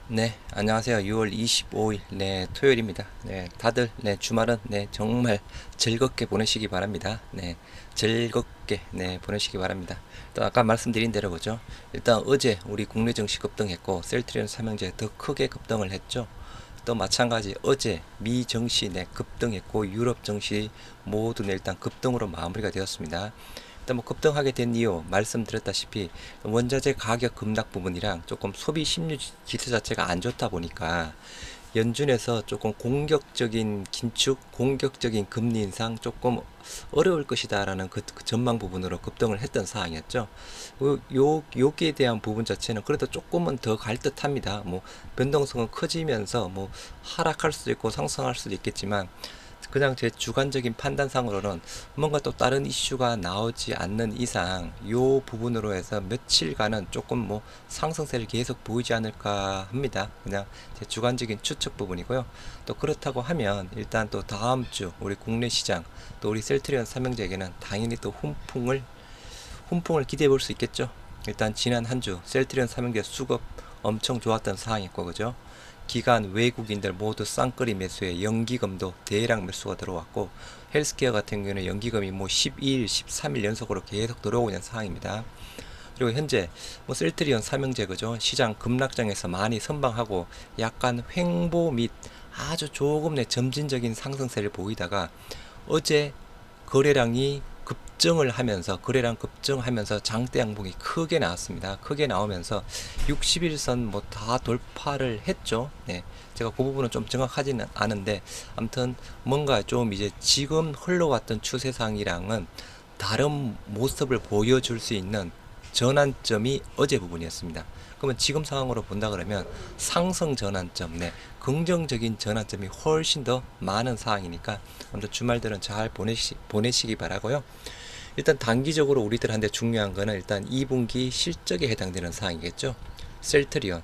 네, 안녕하세요. 6월 25일, 토요일입니다. 다들, 주말은, 정말 즐겁게 보내시기 바랍니다. 즐겁게, 보내시기 바랍니다. 또 아까 말씀드린 대로 그죠? 일단 어제 우리 국내 증시 급등했고, 셀트리온 삼형제 더 크게 급등을 했죠. 또 마찬가지 어제 미 증시 급등했고, 유럽 증시 모두 일단 급등으로 마무리가 되었습니다. 일단 뭐 급등하게 된 이유 말씀드렸다시피 원자재 가격 급락 부분이랑 조금 소비 심리 지수 자체가 안 좋다 보니까 연준에서 조금 공격적인 긴축, 공격적인 금리 인상 조금 어려울 것이다라는 그 전망 부분으로 급등을 했던 사항이었죠. 여기에 대한 부분 자체는 그래도 조금은 더 갈 듯합니다. 뭐 변동성은 커지면서 뭐 하락할 수도 있고 상승할 수도 있겠지만 그냥 제 주관적인 판단상으로는 뭔가 또 다른 이슈가 나오지 않는 이상 요 부분으로 해서 며칠간은 조금 뭐 상승세를 계속 보이지 않을까 합니다. 그냥 제 주관적인 추측 부분이고요. 또 그렇다고 하면 일단 또 다음 주 우리 국내 시장 또 우리 셀트리온 삼형제에게는 당연히 또 훈풍을 기대해 볼 수 있겠죠. 일단 지난 한 주 셀트리온 삼형제 수급 엄청 좋았던 상황이었고 그죠. 기관 외국인들 모두 쌍끌이 매수에 연기금도 대량 매수가 들어왔고 헬스케어 같은 경우는 연기금이 뭐 12일, 13일 연속으로 계속 들어오고 있는 상황입니다. 그리고 현재 뭐 셀트리온 삼형제 그죠 시장 급락장에서 많이 선방하고 약간 횡보 및 아주 조금 내 점진적인 상승세를 보이다가 어제 거래량이 거래량 급증하면서 장대 양봉이 크게 나왔습니다. 크게 나오면서 60일선 뭐 다 돌파를 했죠. 제가 그 부분은 좀 정확하지는 않은데 아무튼 뭔가 좀 이제 지금 흘러왔던 추세상이랑은 다른 모습을 보여줄 수 있는 전환점이 어제 부분이었습니다. 그러면 지금 상황으로 본다 그러면 상승 전환점, 긍정적인 전환점이 훨씬 더 많은 상황이니까 아무튼 주말들은 잘 보내시기 바라고요. 일단 단기적으로 우리들한테 중요한 거는 일단 2분기 실적에 해당되는 사항이겠죠. 셀트리온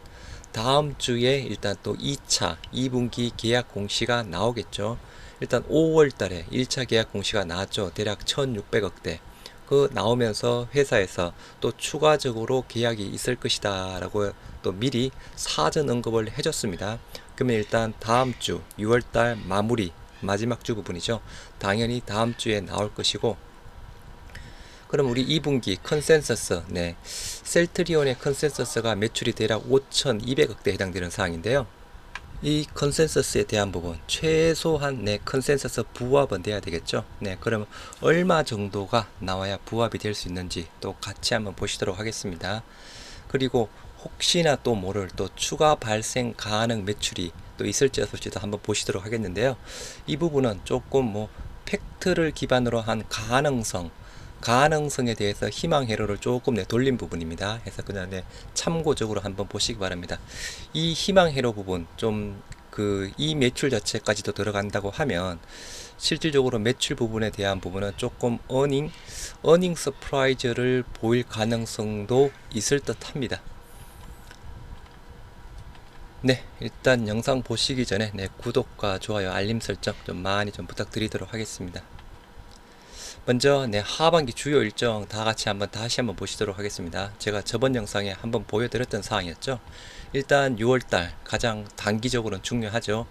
다음 주에 일단 또 2차 2분기 계약 공시가 나오겠죠. 일단 5월 달에 1차 계약 공시가 나왔죠. 대략 1600억대. 그 나오면서 회사에서 또 추가적으로 계약이 있을 것이다 라고 또 미리 사전 언급을 해줬습니다. 그러면 일단 다음 주 6월달 마무리 마지막 주 부분이죠. 당연히 다음 주에 나올 것이고 그럼 우리 2분기 컨센서스 셀트리온의 컨센서스가 매출이 대략 5,200억대에 해당되는 사항인데요. 이 컨센서스에 대한 부분 최소한 컨센서스 부합은 돼야 되겠죠. 그러면 얼마 정도가 나와야 부합이 될 수 있는지 또 같이 한번 보시도록 하겠습니다. 그리고 혹시나 또 모를 또 추가 발생 가능 매출이 또 있을지 없을지도 한번 보시도록 하겠는데요. 이 부분은 조금 뭐 팩트를 기반으로 한 가능성에 대해서 희망 회로를 조금 돌린 부분입니다. 해서 그냥 참고적으로 한번 보시기 바랍니다. 이 희망 회로 부분 좀 이 매출 자체까지도 들어간다고 하면 실질적으로 매출 부분에 대한 부분은 조금 어닝 서프라이즈를 보일 가능성도 있을 듯 합니다. 일단 영상 보시기 전에 구독과 좋아요, 알림 설정 좀 많이 좀 부탁드리도록 하겠습니다. 먼저 하반기 주요 일정 다 같이 다시 한번 보시도록 하겠습니다. 제가 저번 영상에 한번 보여드렸던 사항이었죠. 일단 6월달 가장 단기적으로는 중요하죠.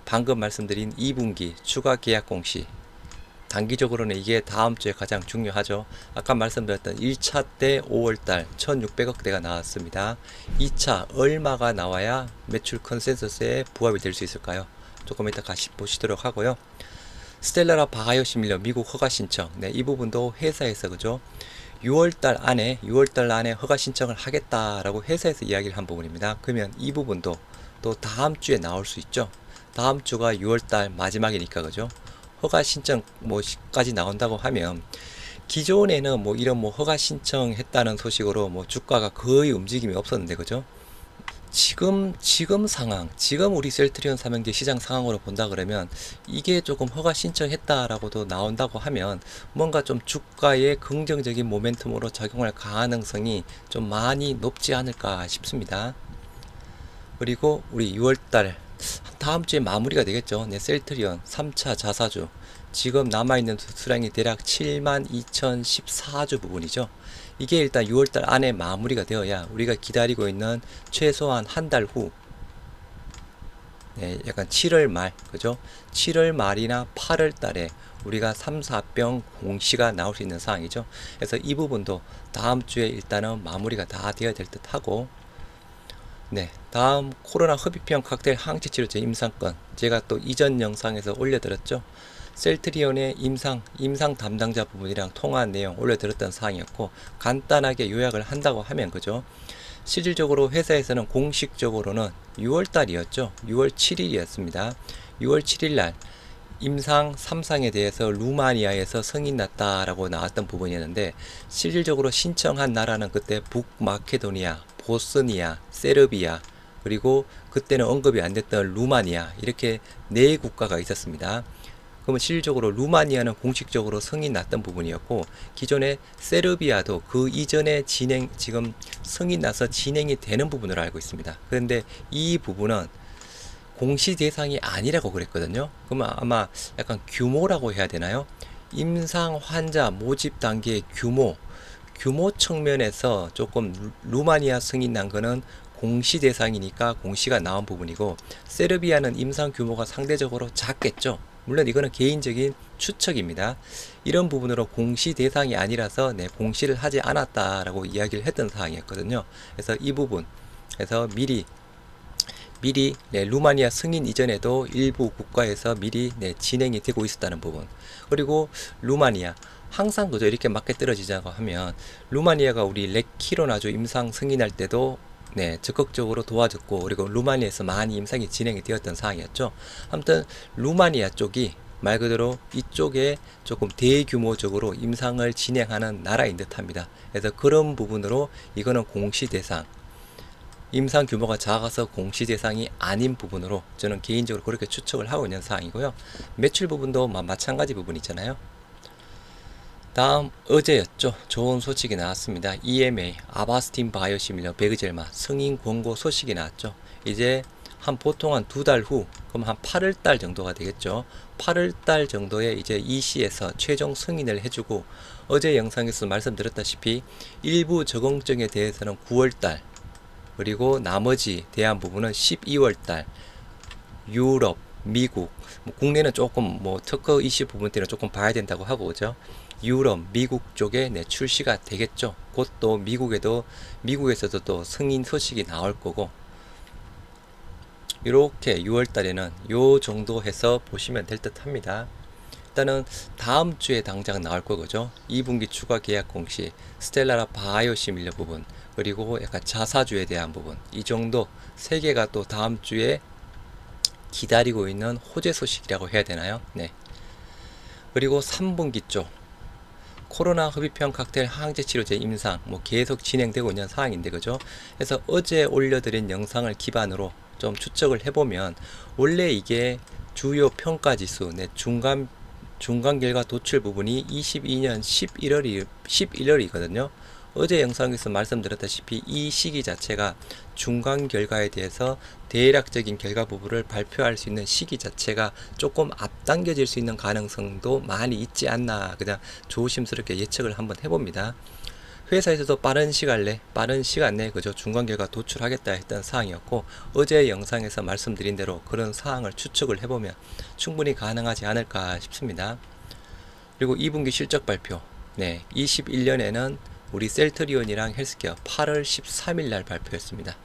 방금 말씀드린 2분기 추가 계약 공시 단기적으로는 이게 다음 주에 가장 중요하죠. 아까 말씀드렸던 1차 때 5월달 1600억대가 나왔습니다. 2차 얼마가 나와야 매출 컨센서스에 부합이 될 수 있을까요? 조금 이따 같이 보시도록 하고요. 스텔라라 바이오시밀러 미국 허가 신청 이 부분도 회사에서 그죠 6월달 안에 허가 신청을 하겠다라고 회사에서 이야기를 한 부분입니다. 그러면 이 부분도 또 다음 주에 나올 수 있죠. 다음 주가 6월달 마지막이니까 그죠 허가 신청 뭐까지 나온다고 하면 기존에는 뭐 이런 뭐 허가 신청했다는 소식으로 뭐 주가가 거의 움직임이 없었는데 그죠 지금 상황, 지금 우리 셀트리온 삼형제 시장 상황으로 본다 그러면 이게 조금 허가 신청했다라고도 나온다고 하면 뭔가 좀 주가의 긍정적인 모멘텀으로 작용할 가능성이 좀 많이 높지 않을까 싶습니다. 그리고 우리 6월달 다음 주에 마무리가 되겠죠. 셀트리온 3차 자사주 지금 남아있는 수량이 대략 72,014주 부분이죠. 이게 일단 6월달 안에 마무리가 되어야 우리가 기다리고 있는 최소한 한 달 후 네, 약간 7월 말, 그죠? 7월 말이나 8월 달에 우리가 3, 4병 공시가 나올 수 있는 상황이죠. 그래서 이 부분도 다음 주에 일단은 마무리가 다 되어야 될 듯 하고, 네, 다음 코로나 흡입형 칵테일 항체 치료제 임상권, 제가 또 이전 영상에서 올려드렸죠. 셀트리온의 임상 담당자 부분이랑 통화한 내용 올려드렸던 사항이었고, 간단하게 요약을 한다고 하면, 그죠? 실질적으로 회사에서는 공식적으로는 6월 달이었죠. 6월 7일이었습니다. 6월 7일 날 임상 3상에 대해서 루마니아에서 승인 났다라고 나왔던 부분이었는데, 실질적으로 신청한 나라는 그때 북마케도니아, 보스니아, 세르비아, 그리고 그때는 언급이 안 됐던 루마니아, 이렇게 네 국가가 있었습니다. 그러면 실질적으로 루마니아는 공식적으로 승인 났던 부분이었고, 기존의 세르비아도 그 이전에 지금 승인 나서 진행이 되는 부분으로 알고 있습니다. 그런데 이 부분은 공시 대상이 아니라고 그랬거든요. 그러면 아마 약간 규모라고 해야 되나요? 임상 환자 모집 단계의 규모 측면에서 조금 루마니아 승인 난 거는 공시 대상이니까 공시가 나온 부분이고, 세르비아는 임상 규모가 상대적으로 작겠죠. 물론 이거는 개인적인 추측입니다. 이런 부분으로 공시 대상이 아니라서 공시를 하지 않았다라고 이야기를 했던 사항이었거든요. 그래서 이 부분, 그래서 미리 루마니아 승인 이전에도 일부 국가에서 미리 진행이 되고 있었다는 부분. 그리고 루마니아 항상 그저 이렇게 맞게 떨어지자고 하면, 루마니아가 우리 레키로나주 임상 승인할 때도 적극적으로 도와줬고, 그리고 루마니아에서 많이 임상이 진행이 되었던 상황이었죠. 아무튼 루마니아 쪽이 말 그대로 이쪽에 조금 대규모적으로 임상을 진행하는 나라인 듯합니다. 그래서 그런 부분으로 이거는 공시 대상, 임상 규모가 작아서 공시 대상이 아닌 부분으로 저는 개인적으로 그렇게 추측을 하고 있는 사항이고요. 매출 부분도 마찬가지 부분 있잖아요. 다음 어제였죠. 좋은 소식이 나왔습니다. EMA 아바스틴 바이오시밀러 베그젤마 승인 권고 소식이 나왔죠. 이제 보통 한 2달 후, 그럼 한 8월 달 정도가 되겠죠. 8월 달 정도에 이제 EC에서 최종 승인을 해주고, 어제 영상에서 말씀드렸다시피 일부 적응증에 대해서는 9월 달, 그리고 나머지 대한 부분은 12월 달 유럽, 미국, 국내는 조금 특허 이슈 부분 때는 조금 봐야 된다고 하고, 그죠? 유럽, 미국 쪽에 출시가 되겠죠. 곧 또 미국에서도 또 승인 소식이 나올 거고, 이렇게 6월 달에는 요 정도 해서 보시면 될 듯 합니다. 일단은 다음 주에 당장 나올 거죠. 2분기 추가 계약 공시, 스텔라라 바이오시밀러 부분, 그리고 약간 자사주에 대한 부분, 이 정도 세 개가 또 다음 주에 기다리고 있는 호재 소식이라고 해야 되나요? 네. 그리고 3분기 쪽 코로나 흡입형 칵테일 항체 치료제 임상 계속 진행되고 있는 상황인데, 그죠? 그래서 어제 올려드린 영상을 기반으로 좀 추측을 해보면, 원래 이게 주요 평가 지수 중간 결과 도출 부분이 22년 11월이거든요. 어제 영상에서 말씀드렸다시피 이 시기 자체가 중간 결과에 대해서 대략적인 결과 부분을 발표할 수 있는 시기 자체가 조금 앞당겨질 수 있는 가능성도 많이 있지 않나, 그냥 조심스럽게 예측을 한번 해봅니다. 회사에서도 빠른 시간 내에 그저 중간 결과 도출하겠다 했던 사항이었고, 어제 영상에서 말씀드린 대로 그런 사항을 추측을 해보면 충분히 가능하지 않을까 싶습니다. 그리고 2분기 실적 발표, 21년에는 우리 셀트리온이랑 헬스케어 8월 13일 날 발표했습니다.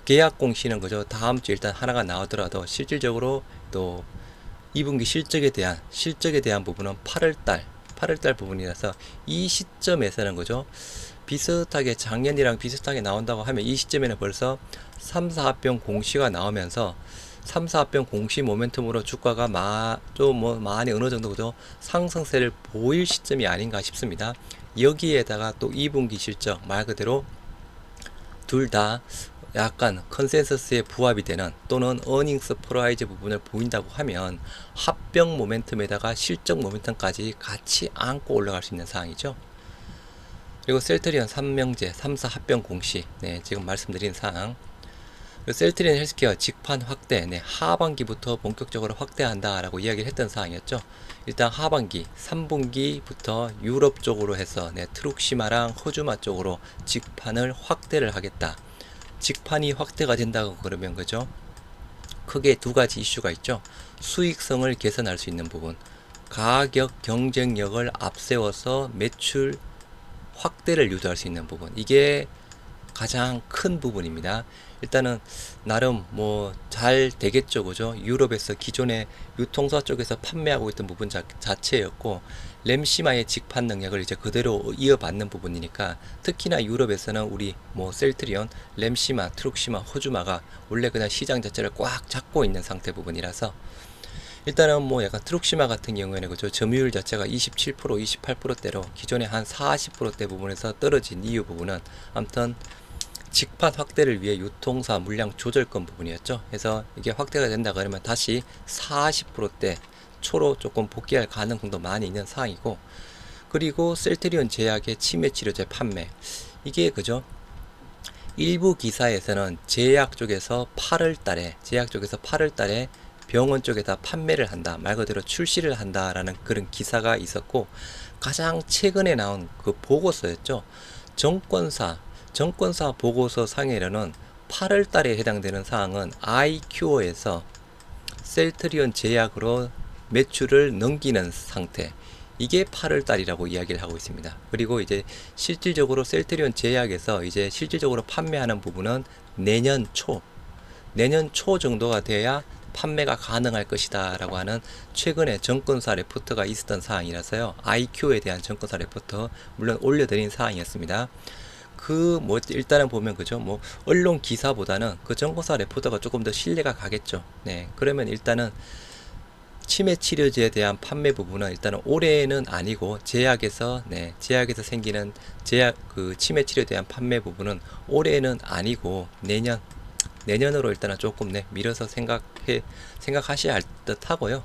계약 공시는 그저 다음 주 일단 하나가 나오더라도, 실질적으로 또 2분기 실적에 대한 부분은 8월 달 부분이라서, 이 시점에서는 그죠, 비슷하게 작년이랑 비슷하게 나온다고 하면 이 시점에는 벌써 3, 4합병 공시가 나오면서 3, 4합병 공시 모멘텀으로 주가가 많이 어느 정도 그죠, 상승세를 보일 시점이 아닌가 싶습니다. 여기에다가 또 2분기 실적 말 그대로 둘 다 약간 컨센서스에 부합이 되는, 또는 어닝 서프라이즈 부분을 보인다고 하면 합병 모멘텀에다가 실적 모멘텀까지 같이 안고 올라갈 수 있는 상황이죠. 그리고 셀트리온 3명제 3사 합병 공시, 지금 말씀드린 사항. 셀트리온 헬스케어 직판 확대, 하반기부터 본격적으로 확대한다라고 이야기를 했던 사항이었죠. 일단 하반기 3분기부터 유럽 쪽으로 해서 트룩시마랑 호주마 쪽으로 직판을 확대를 하겠다. 직판이 확대가 된다고 그러면 그죠, 크게 두 가지 이슈가 있죠. 수익성을 개선할 수 있는 부분, 가격 경쟁력을 앞세워서 매출 확대를 유도할 수 있는 부분, 이게 가장 큰 부분입니다. 일단은 나름 뭐 잘 되겠죠, 그죠? 유럽에서 기존의 유통사 쪽에서 판매하고 있던 부분 자체였고, 램시마의 직판 능력을 이제 그대로 이어받는 부분이니까, 특히나 유럽에서는 우리 뭐 셀트리온, 램시마, 트룩시마, 호주마가 원래 그냥 시장 자체를 꽉 잡고 있는 상태 부분이라서, 일단은 뭐 약간 트룩시마 같은 경우에는 그죠, 점유율 자체가 27%, 28%대로 기존에 한 40%대 부분에서 떨어진 이유 부분은 아무튼 직판 확대를 위해 유통사 물량 조절권 부분이었죠. 그래서 이게 확대가 된다 그러면 다시 40%대 초로 조금 복귀할 가능성도 많이 있는 상황이고, 그리고 셀트리온 제약의 치매 치료제 판매, 이게 그죠, 일부 기사에서는 제약 쪽에서 8월 달에 병원 쪽에다 판매를 한다, 말 그대로 출시를 한다라는 그런 기사가 있었고, 가장 최근에 나온 그 보고서였죠. 정권사 보고서 상에는 8월 달에 해당되는 사항은 아이큐어에서 셀트리온 제약으로 매출을 넘기는 상태, 이게 8월 달이라고 이야기를 하고 있습니다. 그리고 이제 실질적으로 셀트리온 제약에서 이제 실질적으로 판매하는 부분은 내년 초 정도가 돼야 판매가 가능할 것이다 라고 하는 최근에 정권사 레포트가 있었던 사항이라서요. IQ에 대한 정권사 레포트 물론 올려드린 사항이었습니다. 그 뭐 일단은 보면 그죠, 뭐 언론 기사보다는 그 정권사 레포트가 조금 더 신뢰가 가겠죠. 네, 그러면 일단은 치매 치료제에 대한 판매 부분은 일단은 올해는 아니고 제약에서 생기는 제약 그 치매 치료에 대한 판매 부분은 올해는 아니고 내년으로 일단은 조금 미뤄서 생각하셔야 할 듯 하고요.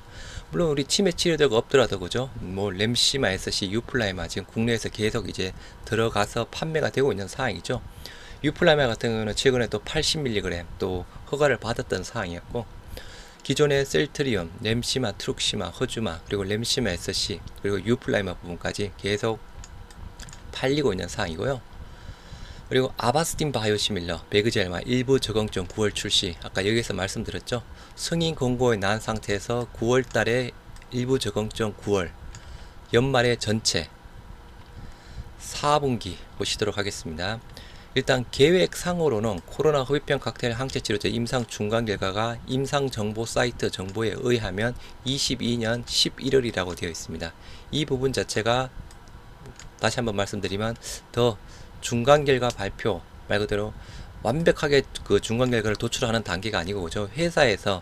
물론 우리 치매 치료제가 없더라도 그죠, 뭐 램시마 SC, 유플라이마 지금 국내에서 계속 이제 들어가서 판매가 되고 있는 상황이죠. 유플라이마 같은 경우는 최근에 또 80mg 또 허가를 받았던 상황이었고, 기존의 셀트리온, 램시마, 트룩시마, 허주마, 그리고 램시마 SC, 그리고 유플라이마 부분까지 계속 팔리고 있는 상황이고요. 그리고 아바스틴 바이오시밀러, 베그젤마 일부 적응증 9월 출시, 아까 여기서 말씀드렸죠. 승인 권고에 난 상태에서 9월 달에 일부 적응증 9월, 연말에 전체 4분기 보시도록 하겠습니다. 일단 계획상으로는 코로나 흡입병 칵테일 항체 치료제 임상 중간 결과가 임상 정보 사이트 정보에 의하면 22년 11월이라고 되어 있습니다. 이 부분 자체가 다시 한번 말씀드리면 더 중간 결과 발표 말 그대로 완벽하게 그 중간 결과를 도출하는 단계가 아니고 그죠, 회사에서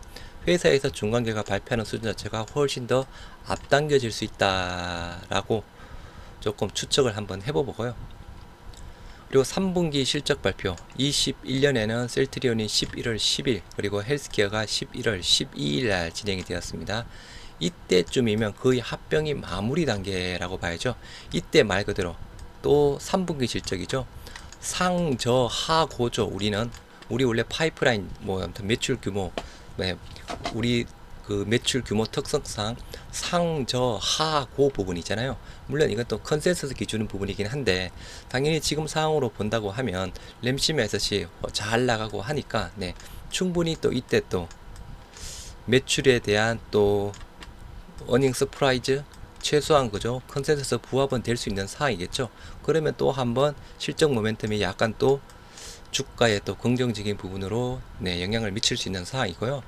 중간 결과 발표하는 수준 자체가 훨씬 더 앞당겨질 수 있다라고 조금 추측을 한번 해보고요. 그리고 3분기 실적 발표, 21년에는 셀트리온이 11월 10일 그리고 헬스케어가 11월 12일 날 진행이 되었습니다. 이때쯤이면 거의 합병이 마무리 단계라고 봐야죠. 이때 말 그대로 또 3분기 실적이죠. 상저하고죠. 우리 원래 파이프라인 뭐 아무튼 매출 규모, 우리 그 매출 규모 특성상 상저하고 부분이잖아요. 물론 이건 또 컨센서스 기준은 부분이긴 한데, 당연히 지금 상황으로 본다고 하면 램시마 SC 잘 나가고 하니까 충분히 또 이때 또 매출에 대한 또 어닝 서프라이즈 최소한 그죠, 컨센서스 부합은 될 수 있는 상황이겠죠. 그러면 또 한번 실적 모멘텀이 약간 또 주가에 또 긍정적인 부분으로 영향을 미칠 수 있는 상황이고요.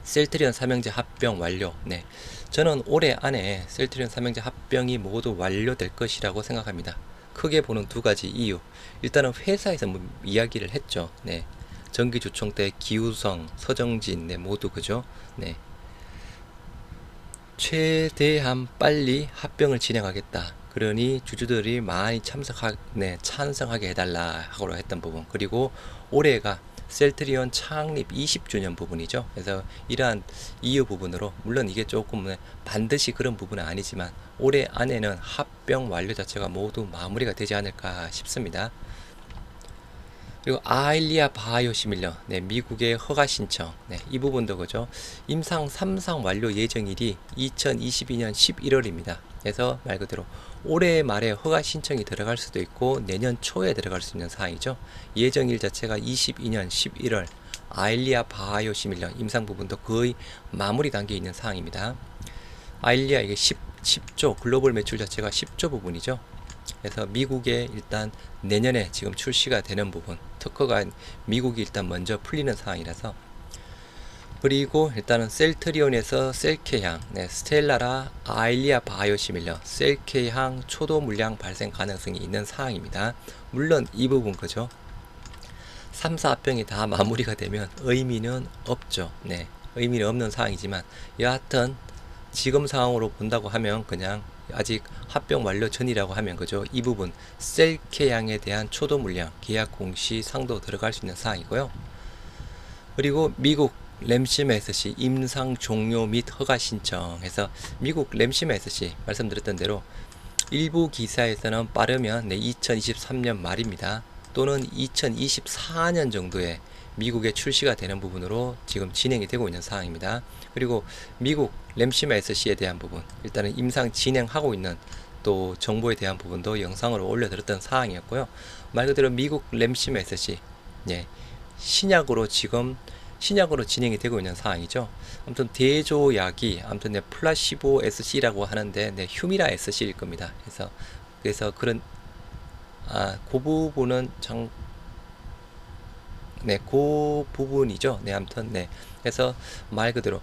셀트리온 삼형제 합병 완료. 저는 올해 안에 셀트리온 삼형제 합병이 모두 완료될 것이라고 생각합니다. 크게 보는 두 가지 이유. 일단은 회사에서 뭐 이야기를 했죠. 전기주총 때 기우성, 서정진, 모두 그죠. 최대한 빨리 합병을 진행하겠다. 그러니 주주들이 많이 찬성하게 해달라 하고 했던 부분. 그리고 올해가 셀트리온 창립 20주년 부분이죠. 그래서 이러한 이유 부분으로, 물론 이게 조금 반드시 그런 부분은 아니지만 올해 안에는 합병 완료 자체가 모두 마무리가 되지 않을까 싶습니다. 그리고 아일리아 바이오시밀러, 미국의 허가 신청, 이 부분도 그죠, 임상 3상 완료 예정일이 2022년 11월입니다. 그래서 말 그대로 올해 말에 허가 신청이 들어갈 수도 있고 내년 초에 들어갈 수 있는 사항이죠. 예정일 자체가 22년 11월, 아일리아 바이오시밀러 임상 부분도 거의 마무리 단계에 있는 상황입니다. 아일리아 이게 10조 글로벌 매출 자체가 10조 부분이죠. 그래서 미국에 일단 내년에 지금 출시가 되는 부분, 특허가 미국이 일단 먼저 풀리는 상황이라서. 그리고 일단은 셀트리온에서 셀케향, 스텔라라 아일리아 바이오시밀러 셀케향 초도 물량 발생 가능성이 있는 상황입니다. 물론 이 부분 그죠? 3, 4병이 다 마무리가 되면 의미는 없죠. 의미는 없는 상황이지만 여하튼 지금 상황으로 본다고 하면 그냥 아직 합병 완료 전이라고 하면 그죠? 이 부분 셀케향에 대한 초도 물량 계약 공시 상도 들어갈 수 있는 상황이고요. 그리고 미국 램시메스시 임상 종료 및 허가 신청해서 미국 램시메스시 말씀드렸던 대로 일부 기사에서는 빠르면 2023년 말입니다. 또는 2024년 정도에 미국에 출시가 되는 부분으로 지금 진행이 되고 있는 상황입니다. 그리고 미국 램시메스시에 대한 부분 일단은 임상 진행하고 있는 또 정보에 대한 부분도 영상으로 올려드렸던 사항이었고요. 말 그대로 미국 램시메스시 신약으로 진행이 되고 있는 상황이죠. 아무튼 대조약이 아무튼 플라시보 SC라고 하는데 휴미라 SC일 겁니다. 그래서 그런 그 부분은 그 부분이죠. 아무튼 그래서 말 그대로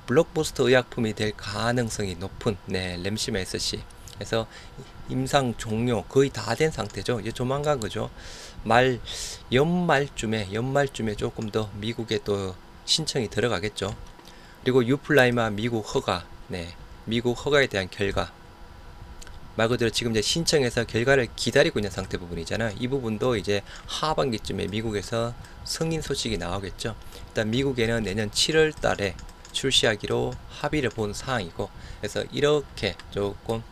블록버스터 의약품이 될 가능성이 높은 램시메스시. 그래서 임상 종료 거의 다 된 상태죠. 이제 조만간 그죠. 연말쯤에 조금 더 미국에 또 신청이 들어가겠죠. 그리고 유플라이마 미국 허가에 대한 결과 말 그대로 지금 이제 신청해서 결과를 기다리고 있는 상태 부분이잖아요. 이 부분도 이제 하반기쯤에 미국에서 승인 소식이 나오겠죠. 일단 미국에는 내년 7월 달에 출시하기로 합의를 본 상황이고, 그래서 이렇게 조금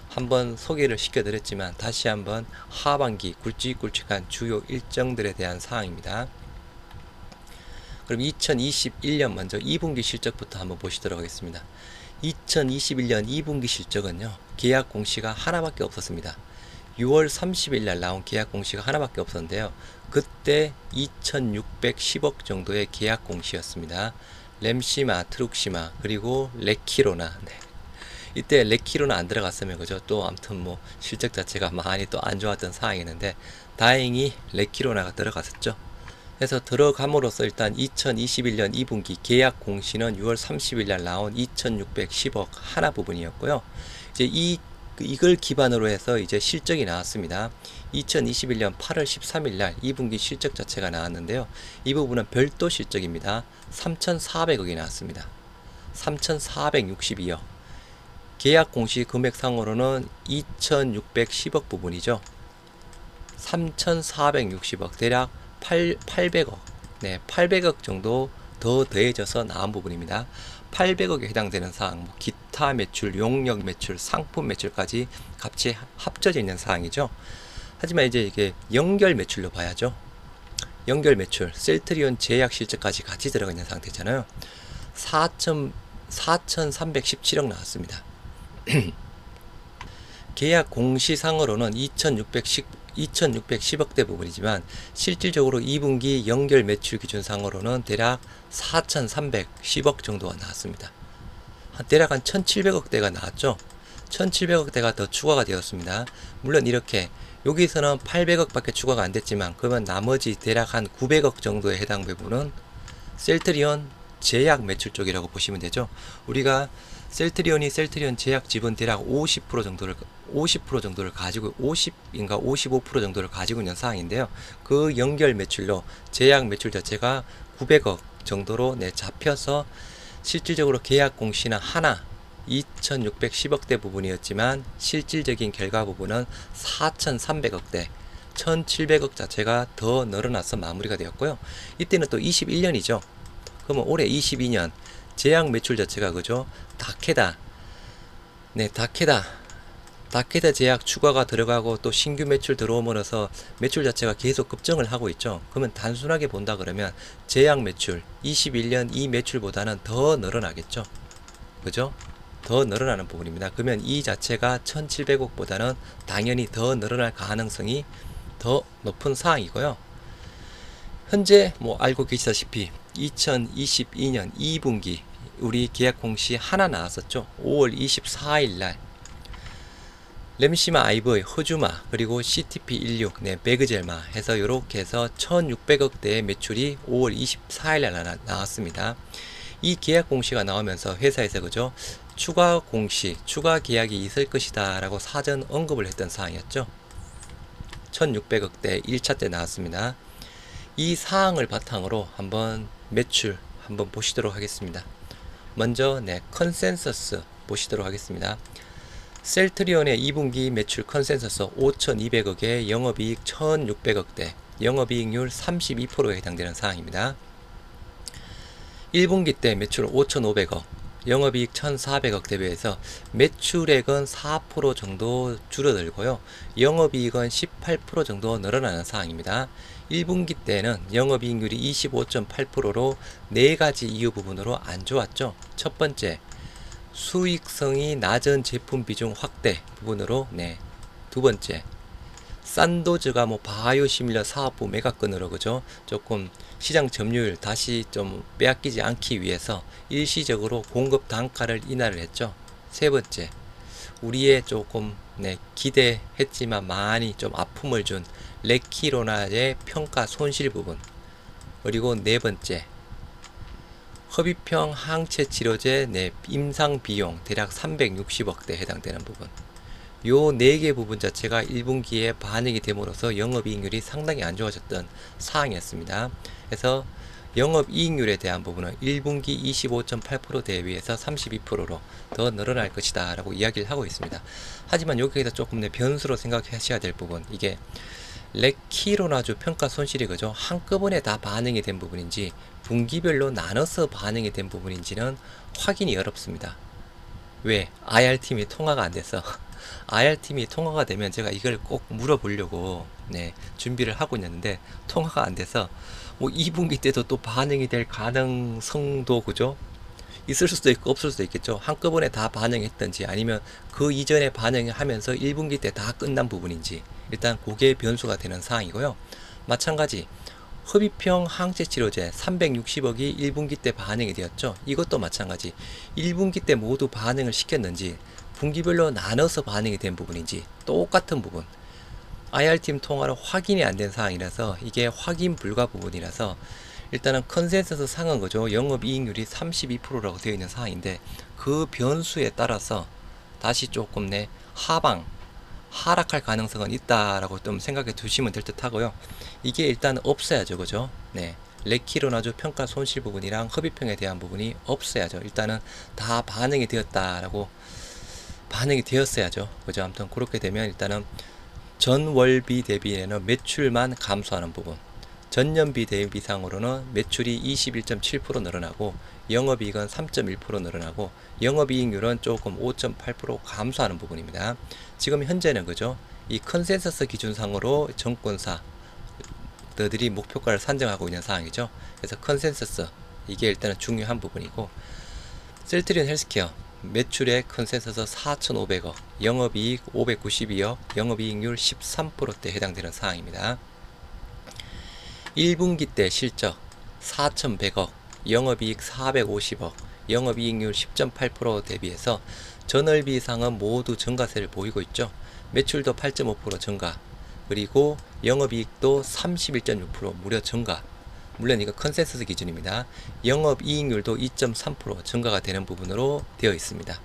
한번 소개를 시켜드렸지만 다시 한번 하반기 굵직굵직한 주요 일정들에 대한 사항입니다. 그럼 2021년 먼저 2분기 실적부터 한번 보시도록 하겠습니다. 2021년 2분기 실적은요, 계약 공시가 하나밖에 없었습니다. 6월 30일 날 나온 계약 공시가 하나밖에 없었는데요. 그때 2610억 정도의 계약 공시였습니다. 램시마, 트룩시마, 그리고 레키로나. 이때 레키로나 안 들어갔으면 그죠? 또 아무튼 실적 자체가 많이 또 안 좋았던 상황이었는데 다행히 레키로나가 들어갔었죠. 그래서 들어감으로써 일단 2021년 2분기 계약 공시는 6월 30일 날 나온 2610억 하나 부분이었고요. 이제 이걸 기반으로 해서 이제 실적이 나왔습니다. 2021년 8월 13일 날 2분기 실적 자체가 나왔는데요. 이 부분은 별도 실적입니다. 3,400억이 나왔습니다. 3,462억. 계약 공시 금액상으로는 2,610억 부분이죠. 3,460억 대략 800억 800억 정도 더 더해져서 나온 부분입니다. 800억에 해당되는 사항, 기타 매출, 용역 매출, 상품 매출까지 같이 합쳐져 있는 사항이죠. 하지만 이제 이게 연결 매출로 봐야죠. 연결 매출, 셀트리온 제약 실적까지 같이 들어가 있는 상태잖아요. 4,317억 나왔습니다. 계약 공시상으로는 2,610억대 부분이지만 실질적으로 2분기 연결 매출 기준상으로는 대략 4,310억 정도가 나왔습니다. 대략 한 1,700억대가 나왔죠. 1,700억대가 더 추가가 되었습니다. 물론 이렇게 여기서는 800억밖에 추가가 안 됐지만 그러면 나머지 대략 한 900억 정도에 해당 부분은 셀트리온 제약 매출 쪽이라고 보시면 되죠. 우리가 셀트리온 제약 지분 대략 50% 정도를 가지고 50인가 55% 정도를 가지고 있는 상황인데요. 그 연결 매출로 제약 매출 자체가 900억 정도로 잡혀서 실질적으로 계약 공시는 하나 2,610억대 부분이었지만 실질적인 결과 부분은 4,300억대 1,700억 자체가 더 늘어나서 마무리가 되었고요. 이때는 또 21년이죠. 그러면 올해 22년 제약 매출 자체가 그죠? 다케다 제약 추가가 들어가고 또 신규 매출 들어오면서 매출 자체가 계속 급증을 하고 있죠. 그러면 단순하게 본다 그러면 제약 매출 21년 이 매출보다는 더 늘어나겠죠. 그죠? 더 늘어나는 부분입니다. 그러면 이 자체가 1,700억보다는 당연히 더 늘어날 가능성이 더 높은 사항이고요. 현재 뭐 알고 계시다시피 2022년 2분기 우리 계약 공시 하나 나왔었죠. 5월 24일 날 램시마 IV의 허주마 그리고 CTP16 네, 배그젤마 해서 이렇게 해서 1600억대의 매출이 5월 24일 날 나왔습니다. 이 계약 공시가 나오면서 회사에서 그죠, 추가 공시, 추가 계약이 있을 것이다 라고 사전 언급을 했던 사항이었죠. 1600억대 1차 때 나왔습니다. 이 사항을 바탕으로 한번 매출 한번 보시도록 하겠습니다. 먼저 네, 컨센서스 보시도록 하겠습니다. 셀트리온의 2분기 매출 컨센서스 5,200억에 영업이익 1,600억대, 영업이익률 32%에 해당되는 사항입니다. 1분기 때 매출 5,500억, 영업이익 1,400억 대비해서 매출액은 4% 정도 줄어들고요. 영업이익은 18% 정도 늘어나는 상황입니다. 1분기 때는 영업이익률이 25.8%로 4가지 이유 부분으로 안 좋았죠. 첫 번째, 수익성이 낮은 제품 비중 확대 부분으로 네. 두 번째, 산도즈가 뭐 바이오 시밀러 사업부 매각건으로 그죠, 조금 시장 점유율 다시 좀 빼앗기지 않기 위해서 일시적으로 공급 단가를 인하를 했죠. 세 번째, 우리의 조금 네, 기대했지만 많이 좀 아픔을 준 레키로나의 평가 손실 부분, 그리고 네 번째, 허비평 항체 치료제 네, 임상 비용 대략 360억대 해당되는 부분, 요 4개 부분 자체가 1분기에 반영이 됨으로써 영업이익률이 상당히 안 좋아졌던 사항이었습니다. 그래서 영업이익률에 대한 부분은 1분기 25.8% 대비해서 32%로 더 늘어날 것이다 라고 이야기를 하고 있습니다. 하지만 여기에서 조금 더 변수로 생각하셔야 될 부분, 이게 레키로나주 평가 손실이 그죠, 한꺼번에 다 반영이 된 부분인지 분기별로 나눠서 반영이 된 부분인지는 확인이 어렵습니다. 왜? IR팀이 통화가 안 돼서 IR팀이 통화가 되면 제가 이걸 꼭 물어보려고 네, 준비를 하고 있는데 통화가 안 돼서 뭐 2분기 때도 또 반영이 될 가능성도 그죠? 있을 수도 있고 없을 수도 있겠죠. 한꺼번에 다 반영했던지 아니면 그 이전에 반영하면서 1분기 때 다 끝난 부분인지 일단 그게 변수가 되는 사항이고요. 마찬가지 허비평 항체치료제 360억이 1분기 때 반영이 되었죠. 이것도 마찬가지 1분기 때 모두 반영을 시켰는지 분기별로 나눠서 반영이 된 부분인지 똑같은 부분, IR팀 통화로 확인이 안 된 사항이라서 이게 확인 불가 부분이라서 일단은 컨센서스 상은 거죠. 영업이익률이 32%라고 되어 있는 사항인데 그 변수에 따라서 다시 조금 내 하락할 가능성은 있다라고 좀 생각해 두시면 될 듯 하고요. 이게 일단 없어야죠. 그죠? 네. 레키로나주 평가 손실 부분이랑 허비평에 대한 부분이 없어야죠. 일단은 다 반영이 되었다라고 반영이 되었어야죠. 그죠? 아무튼 그렇게 되면 일단은 전월비 대비에는 매출만 감소하는 부분, 전년비 대비상으로는 매출이 21.7% 늘어나고 영업이익은 3.1% 늘어나고 영업이익률은 조금 5.8% 감소하는 부분입니다. 지금 현재는 그죠? 이 컨센서스 기준상으로 정권사 들이 목표가를 산정하고 있는 상황이죠. 그래서 컨센서스 이게 일단은 중요한 부분이고, 셀트리온 헬스케어 매출액 컨센서스 4,500억, 영업이익 592억, 영업이익률 13%대 해당되는 사항입니다. 1분기 때 실적 4,100억, 영업이익 450억, 영업이익률 10.8% 대비해서 전월비 이상은 모두 증가세를 보이고 있죠. 매출도 8.5% 증가, 그리고 영업이익도 31.6% 무려 증가. 물론 이거 컨센서스 기준입니다. 영업이익률도 2.3% 증가가 되는 부분으로 되어 있습니다.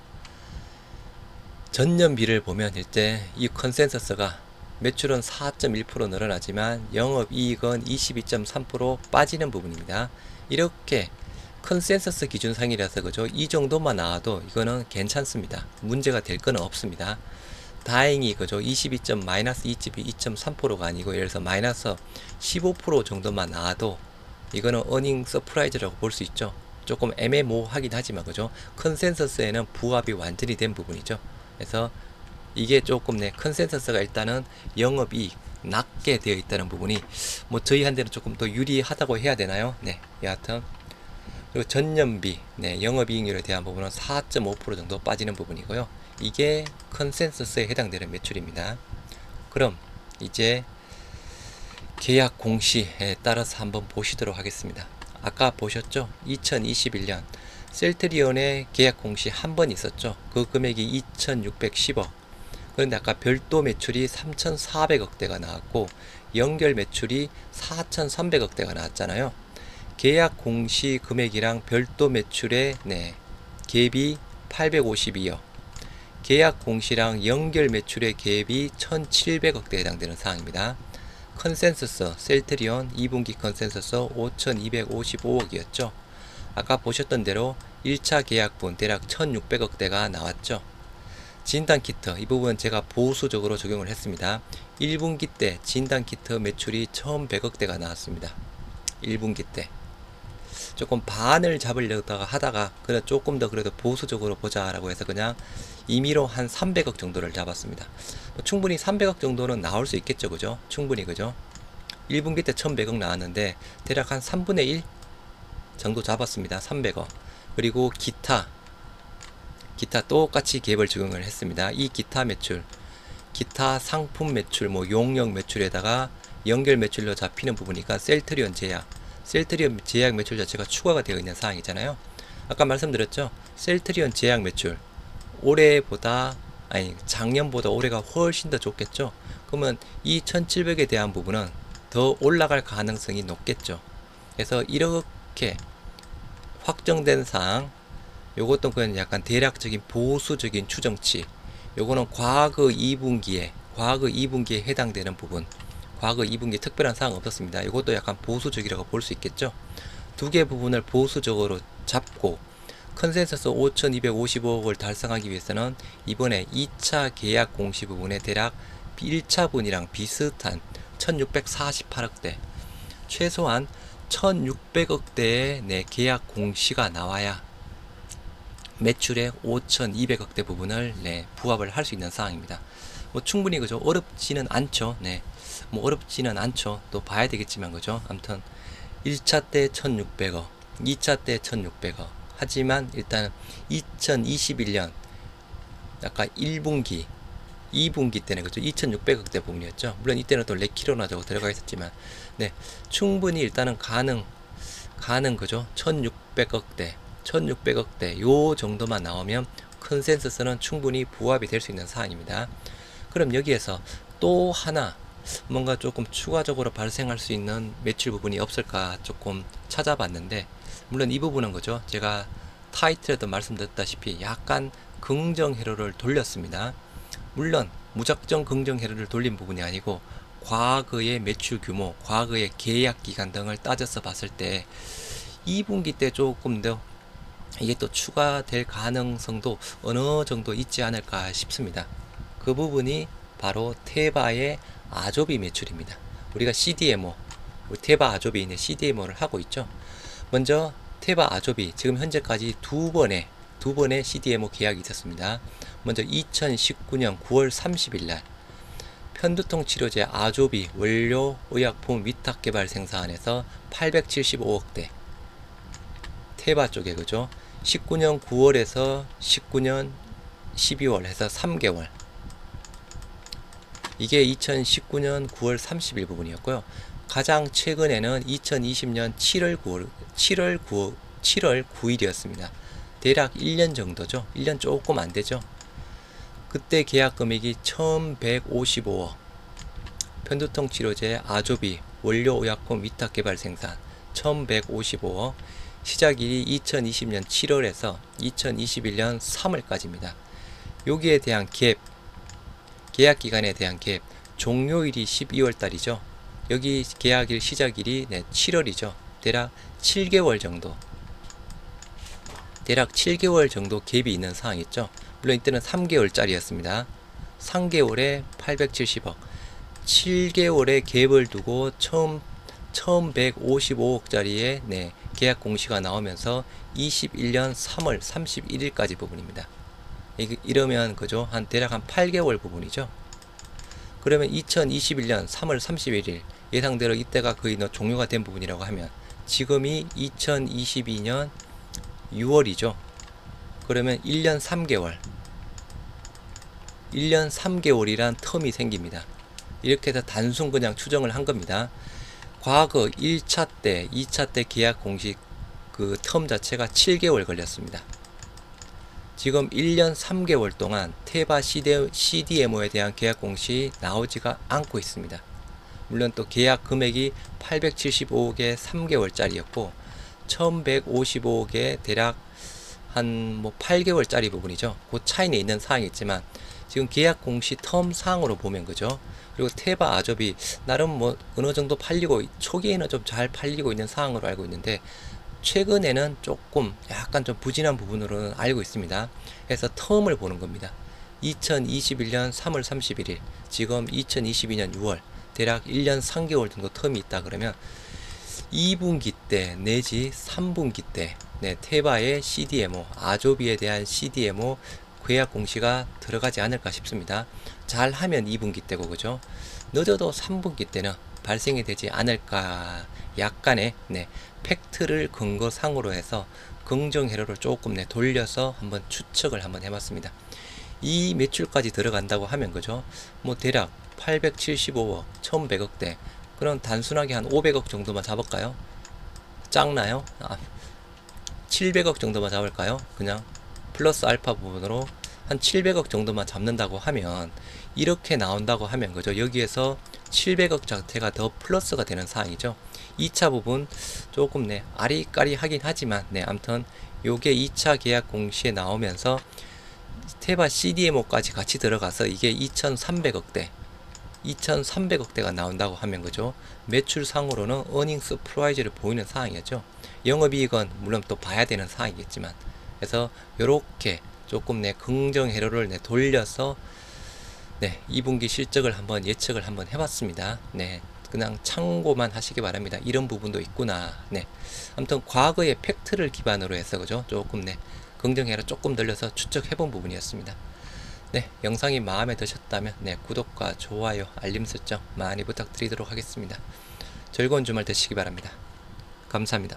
전년비를 보면 일단 이 컨센서스가 매출은 4.1% 늘어나지만 영업이익은 22.3% 빠지는 부분입니다. 이렇게 컨센서스 기준상이라서 그죠? 이 정도만 나와도 이거는 괜찮습니다. 문제가 될 거는 없습니다. 다행히 그죠? 2.3%가 아니고 예를 들어서 마이너스 15% 정도만 나와도 이거는 어닝 서프라이즈라고 볼 수 있죠. 조금 애매모호하긴 하지만 그죠? 컨센서스에는 부합이 완전히 된 부분이죠. 그래서 이게 조금 컨센서스가 일단은 영업이익 낮게 되어 있다는 부분이 뭐 저희한테는 조금 더 유리하다고 해야 되나요? 네, 여하튼 그리고 전년비 영업이익률에 대한 부분은 4.5% 정도 빠지는 부분이고요. 이게 컨센서스에 해당되는 매출입니다. 그럼 이제 계약 공시에 따라서 한번 보시도록 하겠습니다. 아까 보셨죠? 2021년 셀트리온의 계약 공시 한 번 있었죠. 그 금액이 2610억. 그런데 아까 별도 매출이 3400억대가 나왔고 연결 매출이 4300억대가 나왔잖아요. 계약 공시 금액이랑 별도 매출의 갭이 852억, 계약 공시랑 연결 매출의 갭이 1700억대에 해당되는 사항입니다. 컨센서스 셀트리온 2분기 컨센서스 5255억이었죠. 아까 보셨던 대로 1차 계약분 대략 1600억대가 나왔죠. 진단키트 이 부분 제가 보수적으로 적용을 했습니다. 1분기 때 진단키트 매출이 1100억대가 나왔습니다. 1분기 때 조금 반을 잡으려다가 하다가 그래 조금 더 그래도 보수적으로 보자라고 해서 그냥 임의로 한 300억 정도를 잡았습니다. 충분히 300억 정도는 나올 수 있겠죠, 그죠? 충분히 그죠? 1분기 때 1100억 나왔는데 대략 한 3분의 1 정도 잡았습니다. 300억. 그리고 기타 똑같이 갭을 적용을 했습니다. 이 기타 매출, 기타 상품 매출, 뭐 용역 매출에다가 연결 매출로 잡히는 부분이니까 셀트리온 제약 매출 자체가 추가가 되어 있는 사항이잖아요. 아까 말씀드렸죠. 셀트리온 제약 매출 작년보다 올해가 훨씬 더 좋겠죠. 그러면 이 1700에 대한 부분은 더 올라갈 가능성이 높겠죠. 그래서 이렇게 확정된 사항, 요것도 그냥 약간 대략적인 보수적인 추정치, 요거는 과거 2분기에 해당되는 부분, 과거 2분기 특별한 사항 없었습니다. 이것도 약간 보수적이라고 볼 수 있겠죠. 두 개 부분을 보수적으로 잡고 컨센서스 5255억을 달성하기 위해서는 이번에 2차 계약 공시 부분에 대략 1차분이랑 비슷한 1648억대, 최소한 1600억대의 계약 공시가 나와야 매출의 5200억대 부분을 부합을 할 수 있는 사항입니다. 뭐 충분히 그죠? 어렵지는 않죠. 어렵지는 않죠. 또 봐야 되겠지만 그죠? 아무튼 1차 때 1600억, 2차 때 1600억. 하지만 일단 2021년 아까 1분기, 2분기 때는 그죠? 2600억대 부분이었죠. 물론 이때는 또 레키로나저고 들어가 있었지만 충분히 일단은 가능 그죠? 1600억대 요 정도만 나오면 컨센서스는 충분히 부합이 될 수 있는 사안입니다. 그럼 여기에서 또 하나 뭔가 조금 추가적으로 발생할 수 있는 매출 부분이 없을까 조금 찾아봤는데, 물론 이 부분은 그죠? 제가 타이틀에도 말씀드렸다시피 약간 긍정 회로를 돌렸습니다. 물론 무작정 긍정 회로를 돌린 부분이 아니고 과거의 매출 규모, 과거의 계약 기간 등을 따져서 봤을 때 2분기 때 조금 더 이게 또 추가될 가능성도 어느 정도 있지 않을까 싶습니다. 그 부분이 바로 테바의 아조비 매출입니다. 우리가 CDMO, 테바 아조비 있는 CDMO를 하고 있죠. 먼저 테바 아조비 지금 현재까지 두 번의 CDMO 계약이 있었습니다. 먼저 2019년 9월 30일 날 편두통 치료제 아조비 원료 의약품 위탁 개발 생산에서 875억대 테바 쪽에 그죠? 19년 9월에서 19년 12월 해서 3개월. 이게 2019년 9월 30일 부분이었고요. 가장 최근에는 2020년 7월 9일이었습니다. 대략 1년 정도죠. 1년 조금 안 되죠. 그때 계약 금액이 1155억. 편두통 치료제 아조비 원료 의약품 위탁 개발 생산 1155억. 시작일이 2020년 7월에서 2021년 3월까지입니다. 여기에 대한 갭, 계약 기간에 대한 갭, 종료일이 12월 달이죠. 여기 계약일 시작일이 7월이죠. 대략 7개월 정도 갭이 있는 상황이죠. 물론 이때는 3개월짜리였습니다. 3개월에 870억, 7개월의 갭을 두고 1155억짜리의 계약 공시가 나오면서 21년 3월 31일까지 부분입니다. 이러면 그죠? 대략 한 8개월 부분이죠. 그러면 2021년 3월 31일 예상대로 이때가 거의 종료가 된 부분이라고 하면 지금이 2022년 6월이죠. 그러면 1년 3개월이란 텀이 생깁니다. 이렇게 해서 단순 그냥 추정을 한 겁니다. 과거 1차 때, 2차 때 계약 공시 그 텀 자체가 7개월 걸렸습니다. 지금 1년 3개월 동안 테바 CDMO에 대한 계약 공시 나오지가 않고 있습니다. 물론 또 계약 금액이 875억에 3개월짜리였고 1155억에 대략 한 뭐 8개월짜리 부분이죠. 그 차이는 있는 사항이 있지만 지금 계약 공시 텀 상으로 보면 그죠. 그리고 테바 아조비 나름 뭐 어느 정도 팔리고 초기에는 좀 잘 팔리고 있는 상황으로 알고 있는데 최근에는 조금 약간 좀 부진한 부분으로는 알고 있습니다. 그래서 텀을 보는 겁니다. 2021년 3월 31일 지금 2022년 6월 대략 1년 3개월 정도 텀이 있다 그러면 2분기 때 내지 3분기 때 테바의 CDMO 아조비에 대한 CDMO 계약 공시가 들어가지 않을까 싶습니다. 잘하면 2분기 때고 그죠. 늦어도 3분기 때는 발생이 되지 않을까 약간의 팩트를 근거상으로 해서 긍정 회로를 조금 돌려서 한번 추측을 한번 해봤습니다. 이 매출까지 들어간다고 하면 그죠. 뭐 대략 875억, 1100억대 그럼 단순하게 한 500억 정도만 잡을까요? 작나요? 700억 정도만 잡을까요? 그냥 플러스 알파 부분으로 한 700억 정도만 잡는다고 하면 이렇게 나온다고 하면 그죠. 여기에서 700억 자체가 더 플러스가 되는 사항이죠. 2차 부분 조금 아리까리 하긴 하지만 아무튼 요게 2차 계약 공시에 나오면서 테바 CDMO까지 같이 들어가서 이게 2300억대가 나온다고 하면 그죠. 매출상으로는 어닝 서프라이즈를 보이는 상황이었죠. 영업이익은 물론 또 봐야 되는 상황이겠지만 그래서 요렇게 조금 긍정 회로를 돌려서 2분기 실적을 한번 예측을 한번 해봤습니다. 그냥 참고만 하시기 바랍니다. 이런 부분도 있구나. 아무튼 과거의 팩트를 기반으로 해서 그죠. 조금 긍정 회로 조금 늘려서 추측해본 부분이었습니다. 영상이 마음에 드셨다면 구독과 좋아요, 알림 설정 많이 부탁드리도록 하겠습니다. 즐거운 주말 되시기 바랍니다. 감사합니다.